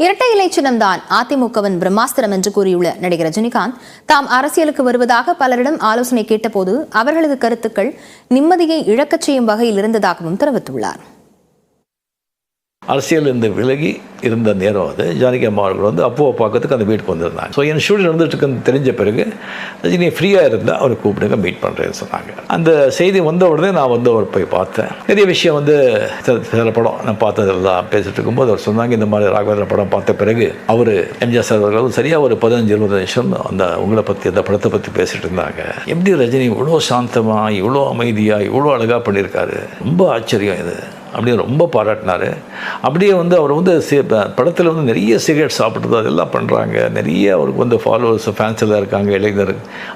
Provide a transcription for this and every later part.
இரட்டை இலை சின்னம்தான் அதிமுகவின் பிரம்மாஸ்திரம் என்று கூறியுள்ள நடிகர் ரஜினிகாந்த் தாம் அரசியலுக்கு வருவதாக பலரிடம் ஆலோசனை கேட்டபோது அவர்களது கருத்துக்கள் நிம்மதியை இழக்கச் செய்யும் வகையில் இருந்ததாகவும் தெரிவித்துள்ளார். அரசியல் இருந்து விலகி இருந்த நேரம் அது ஜானகி அம்மா அவர்கள் வந்து அப்போவை பார்க்கறதுக்கு அந்த வீட்டுக்கு வந்திருந்தாங்க. ஸோ என் ஷூட்டில் இருந்துட்டு தெரிஞ்ச பிறகு ரஜினி ஃப்ரீயாக இருந்தால் அவரை கூப்பிடுங்க மீட் பண்ணுறேன்னு சொன்னாங்க. அந்த செய்தி வந்த உடனே நான் வந்து அவர் போய் பார்த்தேன். நிறைய விஷயம் வந்து சில படம் நான் பார்த்ததெல்லாம் பேசிட்டு இருக்கும்போது அவர் சொன்னாங்க, இந்த மாதிரி ராகவேந்திர படம் பார்த்த பிறகு அவர் எம்ஜிஆர் சார் அவர்கள் சரியாக ஒரு 15-20 நிமிஷம் அந்த உங்களை பற்றி அந்த படத்தை பற்றி பேசிகிட்டு இருந்தாங்க. எப்படி ரஜினி இவ்வளோ சாந்தமாக இவ்வளோ அமைதியாக இவ்வளோ அழகாக பண்ணியிருக்காரு, ரொம்ப ஆச்சரியம் இது அப்படின்னு ரொம்ப பாராட்டினார். அப்படியே வந்து அவர் வந்து படத்தில் வந்து நிறைய சிகரெட் சாப்பிட்றது அதெல்லாம் பண்ணுறாங்க. நிறைய அவருக்கு வந்து ஃபாலோவர்ஸ் ஃபேன்ஸ் எல்லாம் இருக்காங்க, இளைஞர்.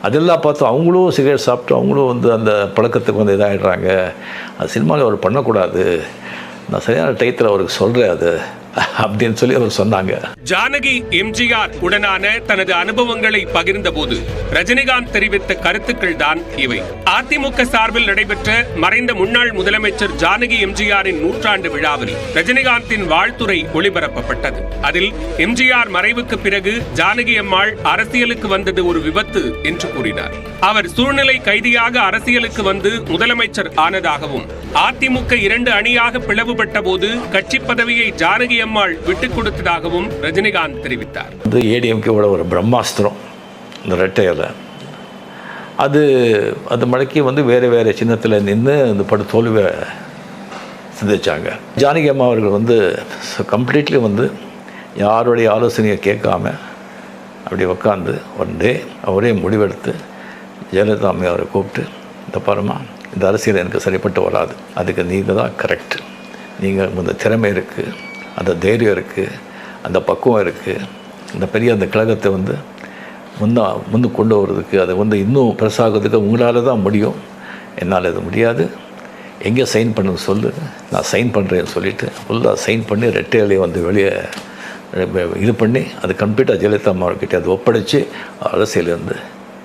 அதெல்லாம் பார்த்து அவங்களும் சிகரெட் சாப்பிட்டு அவங்களும் வந்து அந்த பழக்கத்துக்கு வந்து இதாகிடுறாங்க. அது சினிமாவில் அவர் பண்ணக்கூடாது, நான் சரியான டயத்தில் அவருக்கு சொல்கிறேன் அது அப்படின்னு சொல்லி அவர் சொன்னாங்க. ஜானகி எம்ஜிஆர் உடனான தனது அனுபவங்களை பகிர்ந்த போது ரஜினிகாந்த் தெரிவித்த கருத்துக்கள் தான் இவை. அதிமுக சார்பில் நடைபெற்ற மறைந்த முன்னாள் முதலமைச்சர் ஜானகி எம்ஜிஆரின் 100ஆண்டு விழாவில் ரஜினிகாந்தின் வாழ்த்துரை ஒளிபரப்பப்பட்டது. அதில் எம்ஜிஆர் மறைவுக்கு பிறகு ஜானகி அம்மாள் அரசியலுக்கு வந்தது ஒரு விபத்து என்று கூறினார். அவர் சூழ்நிலை கைதியாக அரசியலுக்கு வந்து முதலமைச்சர் ஆனதாகவும், அதிமுக 2 அணியாக பிளவுபட்ட போது கட்சி பதவியை ஜானகி அம்மாள் விட்டுக் கொடுத்ததாகவும் ரஜினிகாந்த் தெரிவித்தார். ஏடிஎம்கேவோட ஒரு பிரம்மாஸ்திரம் இந்த ரெட்டையில அது மடக்கி வந்து வேறு சின்னத்தில் நின்று அந்த படு தோல்வியை சிந்திச்சாங்க. ஜானகி அம்மா அவர்கள் வந்து கம்ப்ளீட்லி வந்து யாருடைய ஆலோசனையை கேட்காம அப்படி உட்காந்து ஒன் டே அவரே முடிவெடுத்து ஜெயலலிதா அம்மையை அவரை கூப்பிட்டு, இந்த பாருமா, இந்த அரசியல் எனக்கு சரிப்பட்டு வராது, அதுக்கு நீங்கள் தான் கரெக்ட், நீங்கள் இந்த திறமை இருக்குது, அந்த தைரியம் இருக்குது, அந்த பக்குவம் இருக்குது, இந்த பெரிய அந்த கழகத்தை வந்து முன்னு கொண்டு வர்றதுக்கு அதை வந்து இன்னும் பெருசாகிறதுக்கு உங்களால் தான் முடியும், என்னால் இது முடியாது, எங்கே சைன் பண்ணுன்னு சொல்லு, நான் சைன் பண்ணுறேன்னு சொல்லிவிட்டு ஃபுல்லாக சைன் பண்ணி ரெட்டை இலையை வந்து வெளியே இது பண்ணி அது கம்ப்ளீட்டாக ஜெயலலிதா அம்மாவர்கிட்ட அதை ஒப்படைச்சு அரசியல் வந்து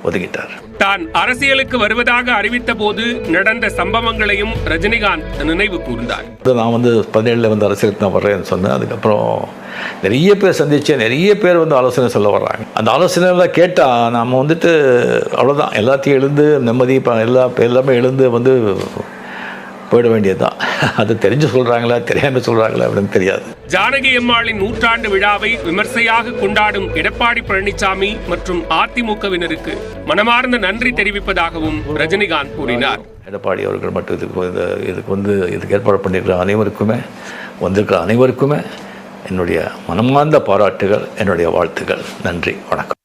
ஒதுக்கிட்டார். தான் அரசியலுக்கு வருவதாக அறிவித்த போது நடந்த சம்பவங்களையும் ரஜினிகாந்த் நினைவு கூர்ந்தார். நான் வந்து 17 வந்து அரசியலுக்கு நான் வர்றேன்னு சொன்னேன். அதுக்கப்புறம் நிறைய பேர் சந்திச்சேன், நிறைய பேர் வந்து ஆலோசனை சொல்ல வர்றாங்க. அந்த ஆலோசனைலாம் கேட்டால் நம்ம வந்துட்டு அவ்வளோதான், எல்லாத்தையும் எழுந்து நிம்மதி எல்லாமே எழுந்து வந்து போயிட வேண்டியதுதான். அது தெரிஞ்சு சொல்கிறாங்களா தெரியாமல் சொல்கிறாங்களா அப்படின்னு தெரியாது. ஜானகி அம்மாளின் 100ஆண்டு விழாவை விமர்சையாக கொண்டாடும் எடப்பாடி பழனிசாமி மற்றும் அதிமுகவினருக்கு மனமார்ந்த நன்றி தெரிவிப்பதாகவும் ரஜினிகாந்த் கூறினார். எடப்பாடி அவர்கள் மட்டும் இதுக்கு ஏற்பாடு பண்ணியிருக்கிற அனைவருக்குமே வந்திருக்கிற அனைவருக்குமே என்னுடைய மனமார்ந்த பாராட்டுகள், என்னுடைய வாழ்த்துக்கள். நன்றி, வணக்கம்.